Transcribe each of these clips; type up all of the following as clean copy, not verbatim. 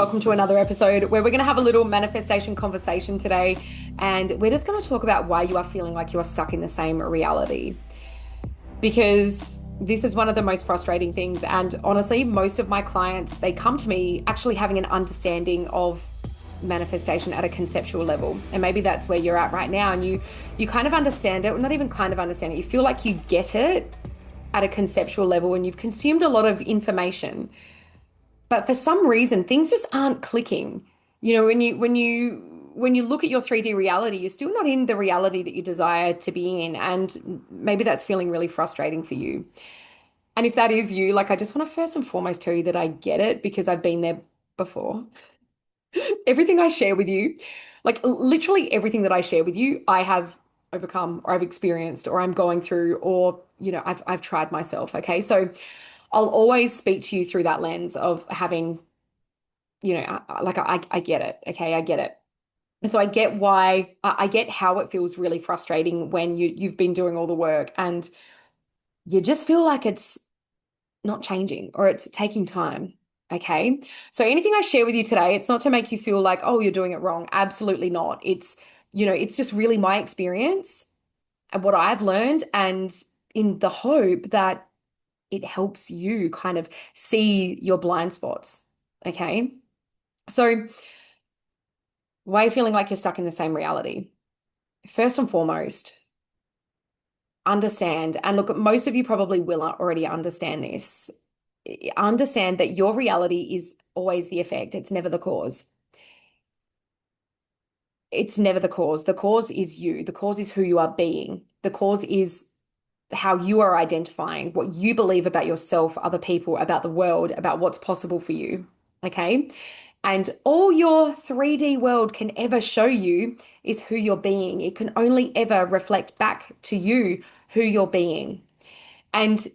welcome to another episode where we're going to have a little manifestation conversation today. And we're just going to talk about why you are feeling like you are stuck in the same reality. Because this is one of the most frustrating things. And honestly, most of my clients, they come to me actually having an understanding of manifestation at a conceptual level. And maybe that's where you're at right now. And you kind of understand it, or not even kind of understand it. You feel like you get it at a conceptual level and you've consumed a lot of information. But for some reason, things just aren't clicking. You know, when you look at your 3D reality, you're still not in the reality that you desire to be in. And maybe that's feeling really frustrating for you. And if that is you, like I just want to first and foremost tell you that I get it because I've been there before. Everything I share with you, like literally everything that I share with you, I have overcome or I've experienced or I'm going through or I've tried myself. Okay. So I'll always speak to you through that lens of having, I get it. Okay, I get it. And so I get why I get how it feels really frustrating when you've been doing all the work and you just feel like it's not changing or it's taking time. Okay. So anything I share with you today, it's not to make you feel like, oh, you're doing it wrong. Absolutely not. It's just really my experience and what I've learned, and in the hope that it helps you kind of see your blind spots. Okay. So why are you feeling like you're stuck in the same reality? First and foremost, understand, and look, most of you probably will already understand this. Understand that your reality is always the effect, it's never the cause. It's never the cause. The cause is you. The cause is who you are being. The cause is how you are identifying, what you believe about yourself, other people, about the world, about what's possible for you. Okay. And all your 3D world can ever show you is who you're being. It can only ever reflect back to you who you're being. And,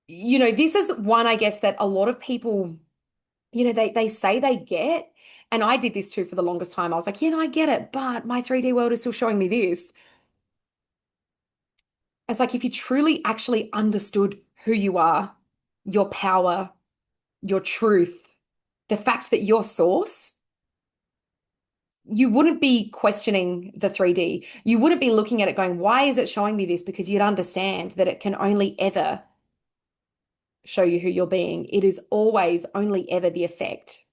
this is one, I guess, that a lot of people, they say they get. And I did this too for the longest time. I was like, I get it, but my 3D world is still showing me this. It's like if you truly actually understood who you are, your power, your truth, the fact that you're source, you wouldn't be questioning the 3D. You wouldn't be looking at it going, why is it showing me this? Because you'd understand that it can only ever show you who you're being. It is always only ever the effect.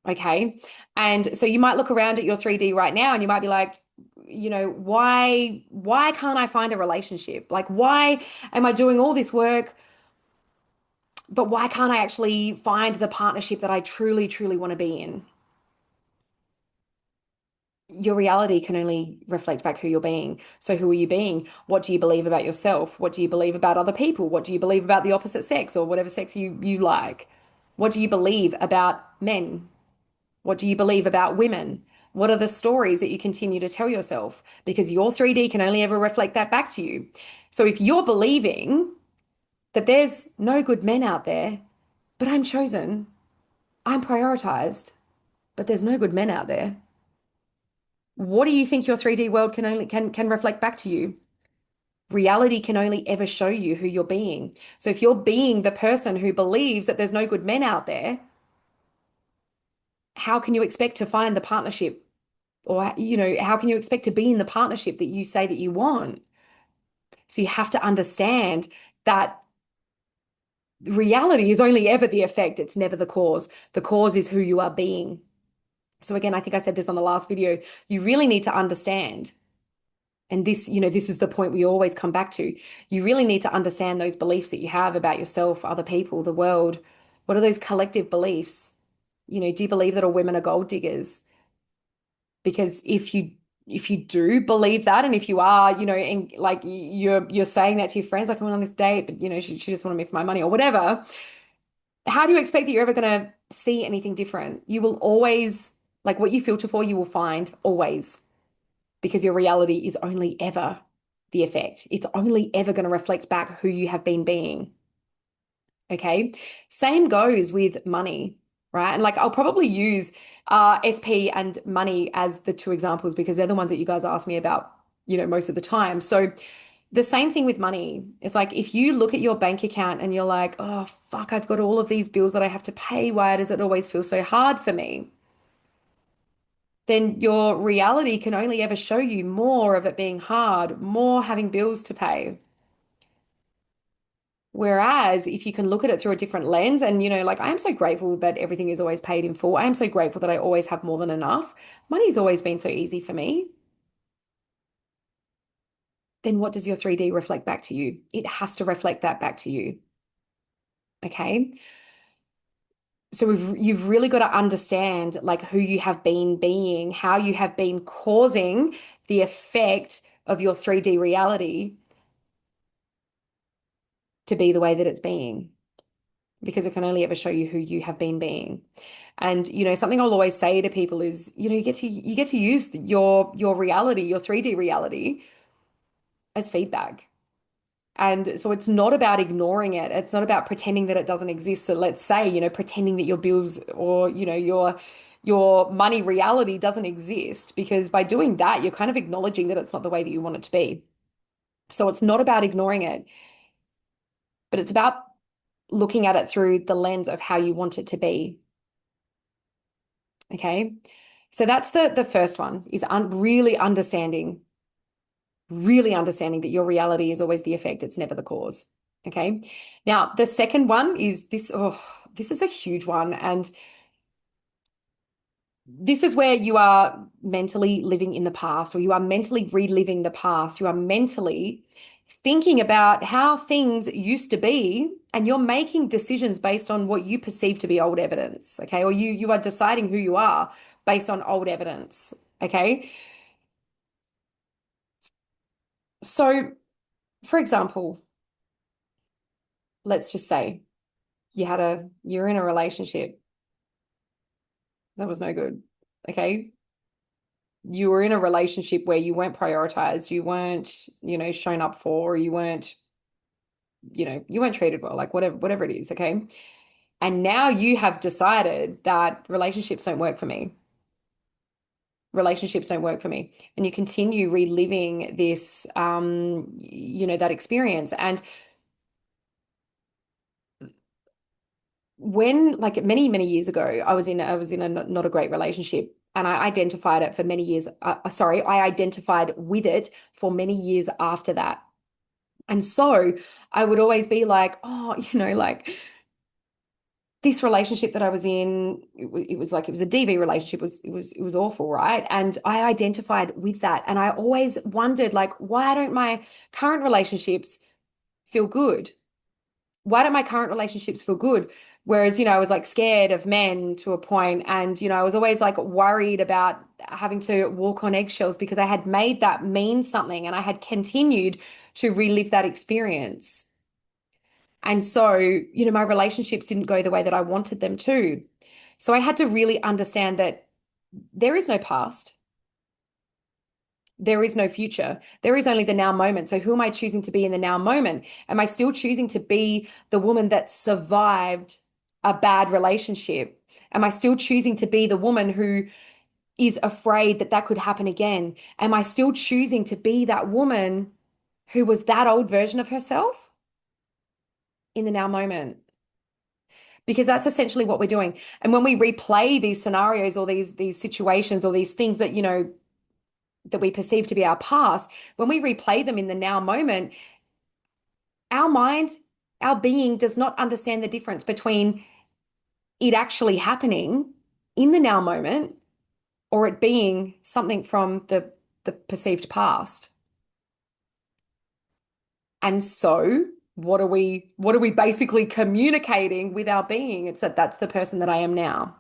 Okay. And so you might look around at your 3D right now and you might be like, why can't I find a relationship? Like, why am I doing all this work, but why can't I actually find the partnership that I truly, truly want to be in? Your reality can only reflect back who you're being. So who are you being? What do you believe about yourself? What do you believe about other people? What do you believe about the opposite sex or whatever sex you like? What do you believe about men? What do you believe about women? What are the stories that you continue to tell yourself? Because your 3D can only ever reflect that back to you. So if you're believing that there's no good men out there, but I'm chosen, I'm prioritized, but there's no good men out there, what do you think your 3D world can only can reflect back to you? Reality can only ever show you who you're being. So if you're being the person who believes that there's no good men out there, how can you expect to find the partnership? Or, how can you expect to be in the partnership that you say that you want? So you have to understand that reality is only ever the effect. It's never the cause. The cause is who you are being. So again, I think I said this on the last video. You really need to understand. And this is the point we always come back to. You really need to understand those beliefs that you have about yourself, other people, the world. What are those collective beliefs? Do you believe that all women are gold diggers? Because if you do believe that, and if you are, and like you're saying that to your friends, like I went on this date, but she just wanted me for my money or whatever, how do you expect that you're ever going to see anything different? You will always, like what you filter for, you will find always, because your reality is only ever the effect. It's only ever going to reflect back who you have been being. Okay. Same goes with money, right? And like I'll probably use SP and money as the two examples because they're the ones that you guys ask me about, most of the time. So The same thing with money. It's like if you look at your bank account and you're like, oh, fuck, I've got all of these bills that I have to pay. Why does it always feel so hard for me? Then your reality can only ever show you more of it being hard, more having bills to pay. Whereas if you can look at it through a different lens and, like I am so grateful that everything is always paid in full. I am so grateful that I always have more than enough. Money's always been so easy for me. Then what does your 3D reflect back to you? It has to reflect that back to you. Okay. So you've really got to understand like who you have been being, how you have been causing the effect of your 3D reality to be the way that it's being, because it can only ever show you who you have been being. And something I'll always say to people is, you get to use your reality, your 3D reality as feedback. And so it's not about ignoring it. It's not about pretending that it doesn't exist. So let's say, pretending that your bills or, your money reality doesn't exist, because by doing that, you're kind of acknowledging that it's not the way that you want it to be. So it's not about ignoring it, but it's about looking at it through the lens of how you want it to be. Okay. So that's the first one is really understanding that your reality is always the effect, it's never the cause. Okay. Now, the second one is this. Oh, this is a huge one. And this is where you are mentally living in the past, or you are mentally reliving the past. You are mentally thinking about how things used to be, and you're making decisions based on what you perceive to be old evidence. Okay. Or you are deciding who you are based on old evidence. Okay. So, for example, let's just say you're in a relationship that was no good. Okay. You were in a relationship where you weren't prioritized, you weren't, shown up for, you weren't, you weren't treated well, like whatever it is. Okay. And now you have decided that relationships don't work for me. Relationships don't work for me. And you continue reliving this, that experience. And when like many many years ago I was in a not a great relationship, and I identified it for many years, sorry, I identified with it for many years after that. And so I would always be like, oh, like this relationship that I was in, it was a DV relationship, it was awful, right? And I identified with that, and I always wondered, like, why don't my current relationships feel good? Why don't my current relationships feel good? Whereas, I was like scared of men to a point, and, I was always like worried about having to walk on eggshells because I had made that mean something and I had continued to relive that experience. And so, my relationships didn't go the way that I wanted them to. So I had to really understand that there is no past. There is no future. There is only the now moment. So who am I choosing to be in the now moment? Am I still choosing to be the woman that survived a bad relationship? Am I still choosing to be the woman who is afraid that that could happen again? Am I still choosing to be that woman who was that old version of herself in the now moment? Because that's essentially what we're doing. And when we replay these scenarios or these situations or these things that, that we perceive to be our past, when we replay them in the now moment, our mind, our being does not understand the difference between it actually happening in the now moment or it being something from the perceived past. And so what are we basically communicating with our being? It's that that's the person that I am now.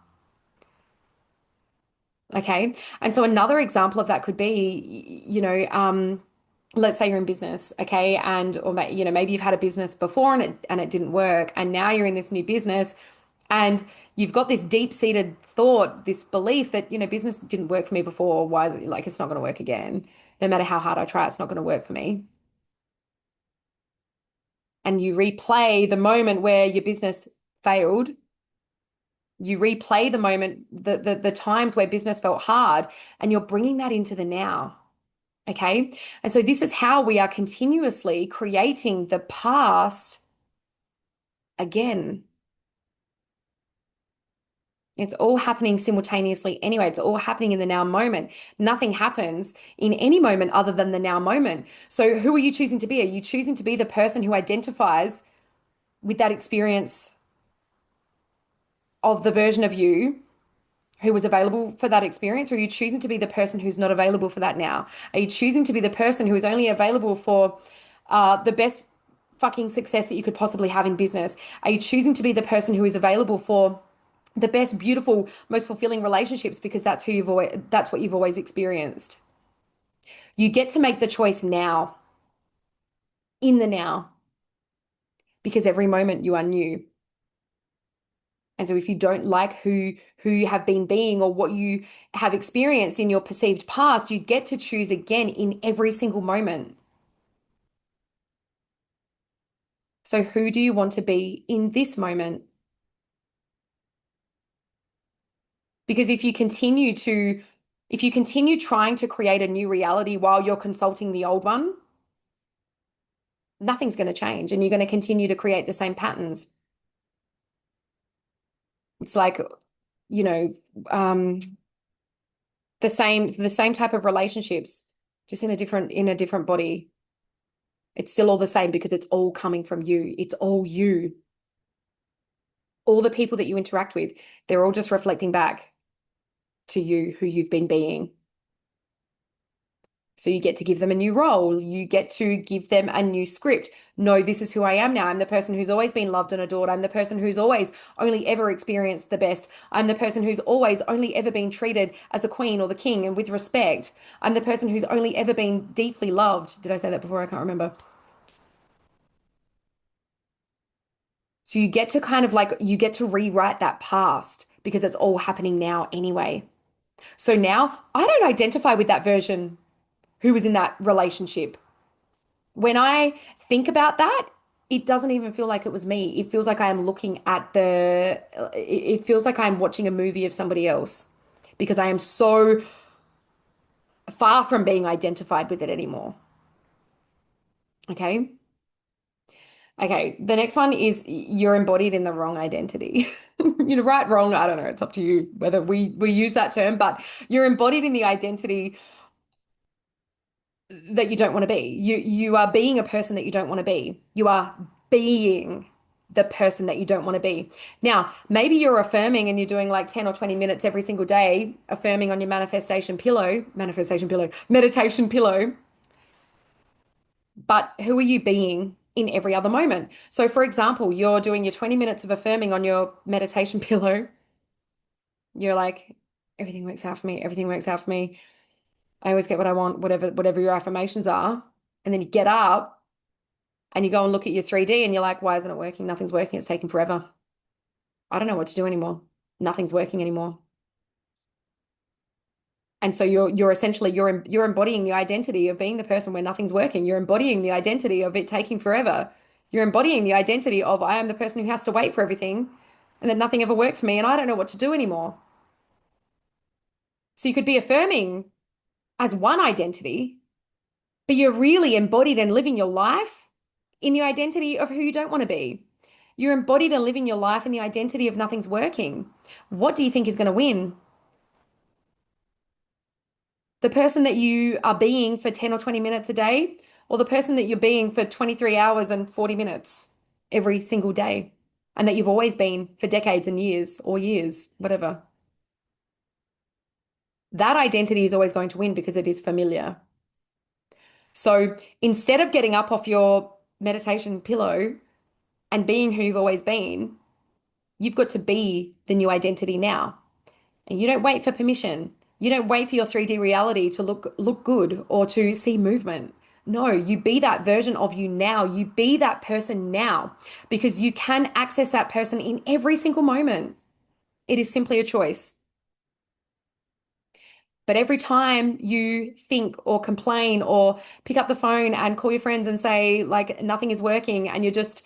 Okay. And so another example of that could be, let's say you're in business, okay, and or maybe you've had a business before and it didn't work, and now you're in this new business, and you've got this deep-seated thought, this belief that business didn't work for me before. Why is it like it's not going to work again? No matter how hard I try, it's not going to work for me. And you replay the moment where your business failed. You replay the moment, the times where business felt hard, and you're bringing that into the now. Okay. And so this is how we are continuously creating the past again. It's all happening simultaneously anyway. It's all happening in the now moment. Nothing happens in any moment other than the now moment. So who are you choosing to be? Are you choosing to be the person who identifies with that experience of the version of you who was available for that experience? Or are you choosing to be the person who's not available for that now? Are you choosing to be the person who is only available for the best fucking success that you could possibly have in business? Are you choosing to be the person who is available for the best, beautiful, most fulfilling relationships because that's what you've always experienced? You get to make the choice now, in the now, because every moment you are new. And so if you don't like who you have been being or what you have experienced in your perceived past, you get to choose again in every single moment. So who do you want to be in this moment? Because if you continue trying to create a new reality while you're consulting the old one, nothing's going to change and you're going to continue to create the same patterns. It's like, you know, um, the same type of relationships, just in a different body. It's still all the same because it's all coming from you. It's all you. All the people that you interact with, they're all just reflecting back to you who you've been being. So you get to give them a new role. You get to give them a new script. No, this is who I am now. I'm the person who's always been loved and adored. I'm the person who's always only ever experienced the best. I'm the person who's always only ever been treated as the queen or the king and with respect. I'm the person who's only ever been deeply loved. Did I say that before? I can't remember. So you get to kind of like, you get to rewrite that past because it's all happening now anyway. So now I don't identify with that version who was in that relationship. When I think about that, it doesn't even feel like it was me. It feels like I am looking at it feels like I'm watching a movie of somebody else because I am so far from being identified with it anymore. Okay. Okay. The next one is you're embodied in the wrong identity. Right, wrong, I don't know. It's up to you whether we use that term, but you're embodied in the identity that you don't want to be. You are being a person that you don't want to be. You are being the person that you don't want to be. Now, maybe you're affirming and you're doing like 10 or 20 minutes every single day, affirming on your meditation pillow, but who are you being in every other moment? So, for example, you're doing your 20 minutes of affirming on your meditation pillow. You're like, everything works out for me. Everything works out for me. I always get what I want, whatever your affirmations are. And then you get up and you go and look at your 3D and you're like, why isn't it working? Nothing's working. It's taking forever. I don't know what to do anymore. Nothing's working anymore. And so you're essentially you're embodying the identity of being the person where nothing's working. You're embodying the identity of it taking forever. You're embodying the identity of I am the person who has to wait for everything and that nothing ever works for me and I don't know what to do anymore. So you could be affirming as one identity, but you're really embodied and living your life in the identity of who you don't want to be. You're embodied and living your life in the identity of nothing's working. What do you think is going to win? The person that you are being for 10 or 20 minutes a day, or the person that you're being for 23 hours and 40 minutes every single day, and that you've always been for decades and years or years, whatever. That identity is always going to win because it is familiar. So instead of getting up off your meditation pillow and being who you've always been, you've got to be the new identity now. And you don't wait for permission. You don't wait for your 3D reality to look good or to see movement. No, you be that version of you now. You be that person now because you can access that person in every single moment. It is simply a choice. But every time you think or complain or pick up the phone and call your friends and say, like, nothing is working, and you're just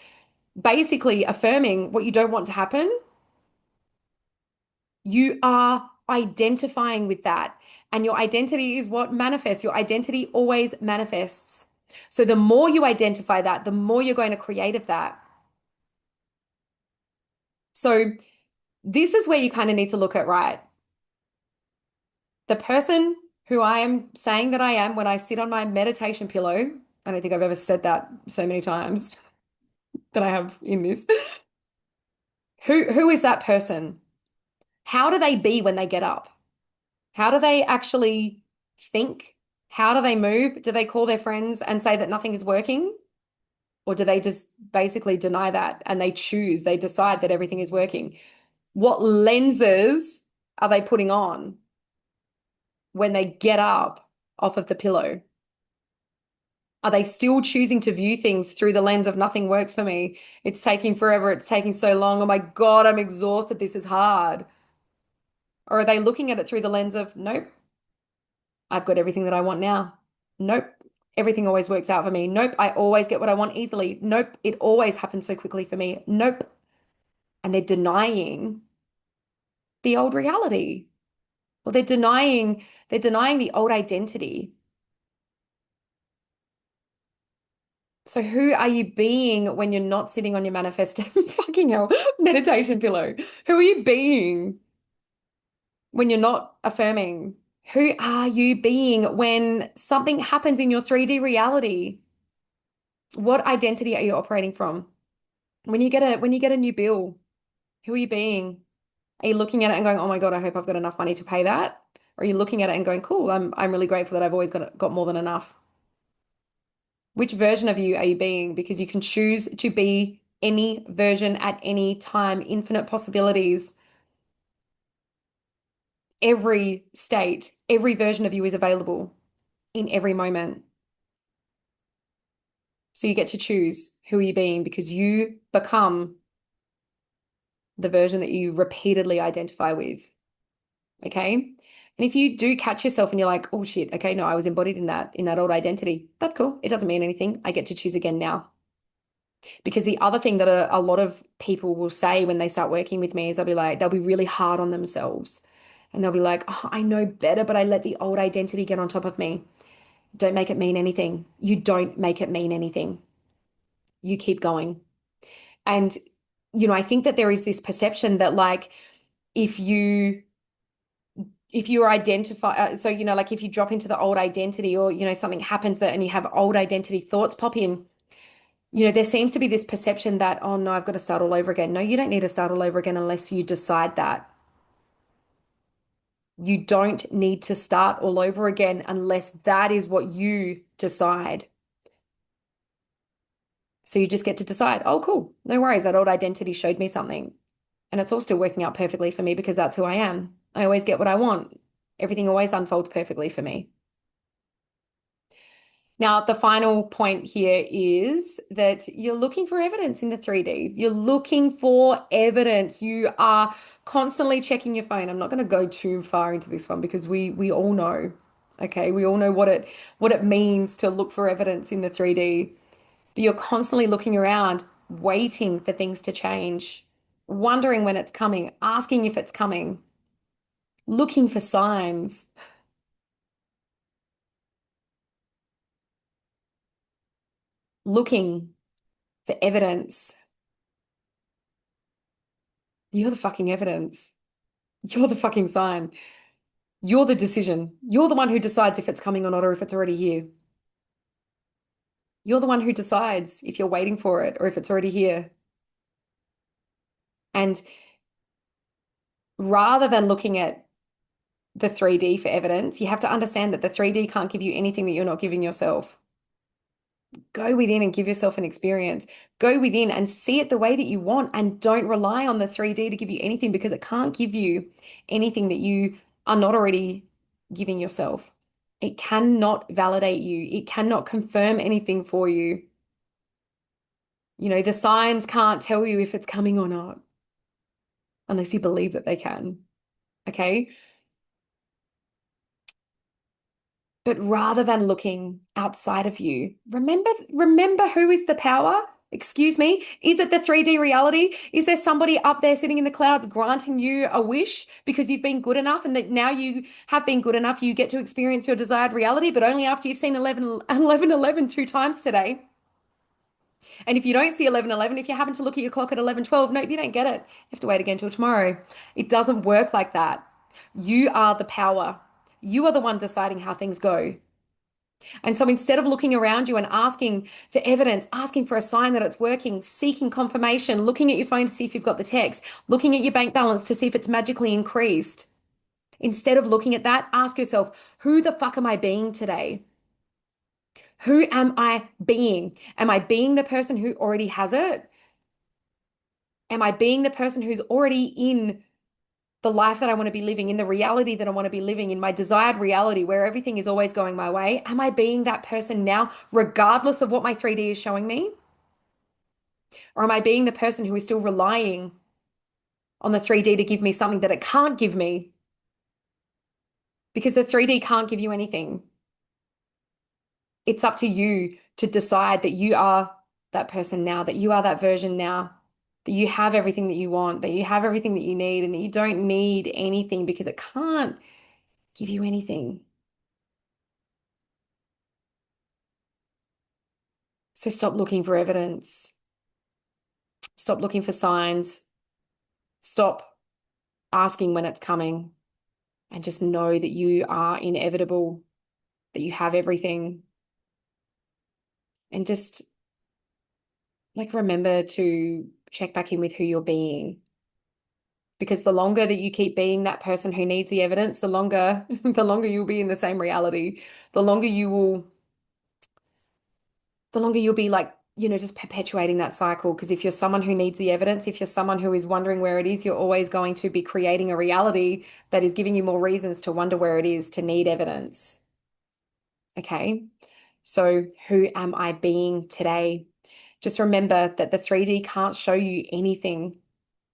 basically affirming what you don't want to happen, you are identifying with that. And your identity is what manifests. Your identity always manifests. So the more you identify that, the more you're going to create of that. So this is where you kind of need to look at, right? The person who I am saying that I am when I sit on my meditation pillow, I don't think I've ever said that so many times that I have in this. Who is that person? How do they be when they get up? How do they actually think? How do they move? Do they call their friends and say that nothing is working? Or do they just basically deny that and they decide that everything is working? What lenses are they putting on when they get up off of the pillow? Are they still choosing to view things through the lens of nothing works for me? It's taking forever. It's taking so long. Oh my God, I'm exhausted. This is hard. Or are they looking at it through the lens of, nope, I've got everything that I want now. Nope, everything always works out for me. Nope, I always get what I want easily. Nope, it always happens so quickly for me. Nope. And they're denying the old reality. Well, they're denying the old identity. So who are you being when you're not sitting on your manifest fucking hell meditation pillow? Who are you being when you're not affirming? Who are you being when something happens in your 3D reality? What identity are you operating from? When you get a new bill, who are you being? Are you looking at it and going, "Oh my God, I hope I've got enough money to pay that?" Or are you looking at it and going, "Cool, I'm really grateful that I've always got more than enough." Which version of you are you being? Because you can choose to be any version at any time, infinite possibilities. Every state, every version of you is available in every moment. So you get to choose who are you being because you become the version that you repeatedly identify with. Okay. And if you do catch yourself and you're like, oh shit, okay, no, I was embodied in that old identity. That's cool. It doesn't mean anything. I get to choose again now. Because the other thing that a lot of people will say when they start working with me is they'll be really hard on themselves. And they'll be like, oh, I know better, but I let the old identity get on top of me. Don't make it mean anything. You don't make it mean anything. You keep going. And, I think that there is this perception that like if you identify so like if you drop into the old identity or something happens that and you have old identity thoughts pop in, there seems to be this perception that, oh no, I've got to start all over again. No, you don't need to start all over again unless you decide that. You don't need to start all over again unless that is what you decide. So you just get to decide, oh cool, no worries, that old identity showed me something and it's all still working out perfectly for me because that's who I am. I always get what I want. Everything always unfolds perfectly for me. Now, the final point here is that you're looking for evidence in the 3D. You're looking for evidence. You are constantly checking your phone. I'm not going to go too far into this one because we all know, okay? We all know what it means to look for evidence in the 3D. But you're constantly looking around, waiting for things to change, wondering when it's coming, asking if it's coming, looking for signs, looking for evidence. You're the fucking evidence. You're the fucking sign. You're the decision. You're the one who decides if it's coming or not, or if it's already here. You're the one who decides if you're waiting for it or if it's already here. And rather than looking at the 3D for evidence, you have to understand that the 3D can't give you anything that you're not giving yourself. Go within and give yourself an experience. Go within and see it the way that you want and don't rely on the 3D to give you anything because it can't give you anything that you are not already giving yourself. It cannot validate you. It cannot confirm anything for you. The signs can't tell you if it's coming or not unless you believe that they can. Okay? But rather than looking outside of you, remember who is the power? Excuse me? Is it the 3D reality? Is there somebody up there sitting in the clouds granting you a wish because you've been good enough and that now you have been good enough, you get to experience your desired reality, but only after you've seen 11 two times today? And if you don't see 11:11, if you happen to look at your clock at 11:12, nope, you don't get it. You have to wait again till tomorrow. It doesn't work like that. You are the power. You are the one deciding how things go. And so instead of looking around you and asking for evidence, asking for a sign that it's working, seeking confirmation, looking at your phone to see if you've got the text, looking at your bank balance to see if it's magically increased, instead of looking at that, ask yourself, who the fuck am I being today? Who am I being? Am I being the person who already has it? Am I being the person who's already in the life that I want to be living, in the reality that I want to be living, in my desired reality where everything is always going my way? Am I being that person now, regardless of what my 3D is showing me? Or am I being the person who is still relying on the 3D to give me something that it can't give me? Because the 3D can't give you anything. It's up to you to decide that you are that person now, that you are that version now, that you have everything that you want, that you have everything that you need, and that you don't need anything because it can't give you anything. So stop looking for evidence. Stop looking for signs. Stop asking when it's coming and just know that you are inevitable, that you have everything. And just like remember to check back in with who you're being. Because the longer that you keep being that person who needs the evidence, the longer the longer you'll be in the same reality. The longer you will, the longer you'll be like, just perpetuating that cycle. Because if you're someone who needs the evidence, if you're someone who is wondering where it is, you're always going to be creating a reality that is giving you more reasons to wonder where it is, to need evidence. Okay. So who am I being today? Just remember that the 3D can't show you anything.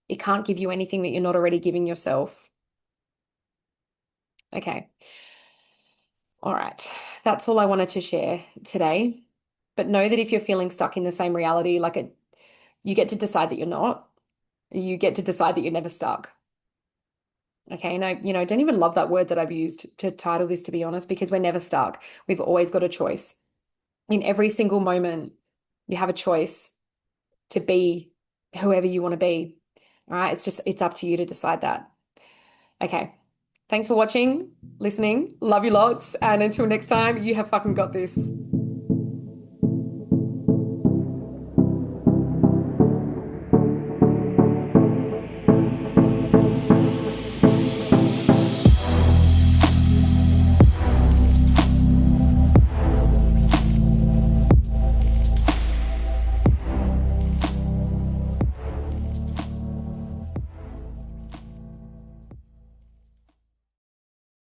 It can't give you anything that you're not already giving yourself. Okay. All right. That's all I wanted to share today. But know that if you're feeling stuck in the same reality, you get to decide that you're not. You get to decide that you're never stuck. Okay. And I don't even love that word that I've used to title this, to be honest, because we're never stuck. We've always got a choice. In every single moment, you have a choice to be whoever you want to be. All right. It's up to you to decide that. Okay. Thanks for watching, listening. Love you lots. And until next time, you have fucking got this.